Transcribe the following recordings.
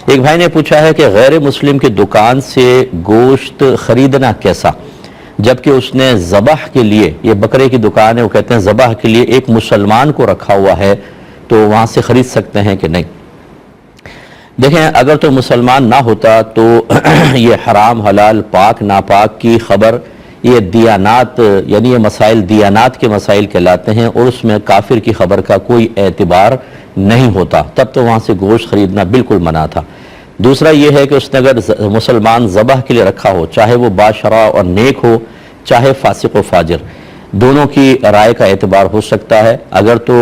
ایک بھائی نے پوچھا ہے کہ غیر مسلم کی دکان سے گوشت خریدنا کیسا، جبکہ اس نے ذبح کے لیے، یہ بکرے کی دکان ہے، وہ کہتے ہیں ذبح کے لیے ایک مسلمان کو رکھا ہوا ہے، تو وہاں سے خرید سکتے ہیں کہ نہیں؟ دیکھیں، اگر تو مسلمان نہ ہوتا تو یہ حرام حلال پاک ناپاک کی خبر، یہ دیانات، یعنی یہ مسائل دیانات کے مسائل کہلاتے ہیں، اور اس میں کافر کی خبر کا کوئی اعتبار نہیں ہوتا، تب تو وہاں سے گوشت خریدنا بالکل منع تھا۔ دوسرا یہ ہے کہ اس نے اگر مسلمان ذبح کے لیے رکھا ہو، چاہے وہ باشرع اور نیک ہو، چاہے فاسق و فاجر، دونوں کی رائے کا اعتبار ہو سکتا ہے۔ اگر تو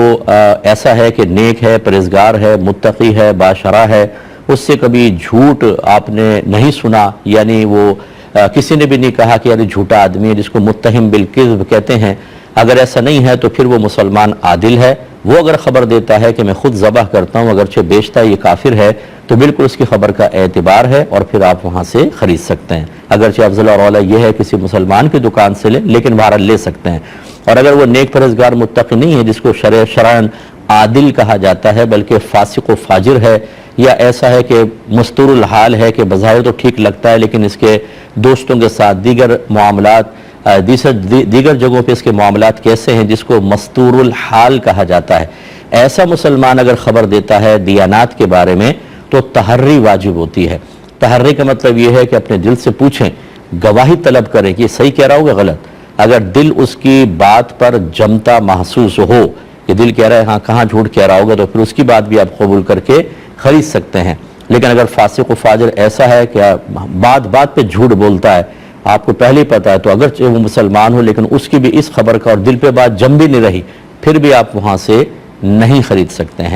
ایسا ہے کہ نیک ہے، پرہیزگار ہے، متقی ہے، باشرع ہے، اس سے کبھی جھوٹ آپ نے نہیں سنا، یعنی وہ کسی نے بھی نہیں کہا کہ یعنی جھوٹا آدمی ہے، جس کو متہم بالکذب کہتے ہیں، اگر ایسا نہیں ہے تو پھر وہ مسلمان عادل ہے۔ وہ اگر خبر دیتا ہے کہ میں خود ذبح کرتا ہوں، اگرچہ بیچتا یہ کافر ہے، تو بالکل اس کی خبر کا اعتبار ہے اور پھر آپ وہاں سے خرید سکتے ہیں۔ اگرچہ افضل اور اولیٰ یہ ہے کسی مسلمان کی دکان سے لیں، لیکن بہرحال لے سکتے ہیں۔ اور اگر وہ نیک پرہیزگار متقی نہیں ہے، جس کو شرعاً عادل کہا جاتا ہے بلکہ فاسق و فاجر ہے، یا ایسا ہے کہ مستور الحال ہے کہ بظاہر تو ٹھیک لگتا ہے لیکن اس کے دوستوں کے ساتھ دیگر معاملات، دیگر جگہوں پہ اس کے معاملات کیسے ہیں، جس کو مستور الحال کہا جاتا ہے، ایسا مسلمان اگر خبر دیتا ہے دیانات کے بارے میں تو تحری واجب ہوتی ہے۔ تحری کا مطلب یہ ہے کہ اپنے دل سے پوچھیں، گواہی طلب کریں کہ یہ صحیح کہہ رہا ہوگا غلط۔ اگر دل اس کی بات پر جمتا محسوس ہو کہ دل کہہ رہا ہے ہاں کہاں جھوٹ کہہ رہا ہوگا، تو پھر اس کی بات بھی آپ قبول کر کے خرید سکتے ہیں۔ لیکن اگر فاسق و فاجر ایسا ہے کہ بات بات پہ جھوٹ بولتا ہے، آپ کو پہلے ہی پتہ ہے، تو اگرچہ وہ مسلمان ہو لیکن اس کی بھی اس خبر کا اور دل پہ بات جم بھی نہیں رہی، پھر بھی آپ وہاں سے نہیں خرید سکتے ہیں۔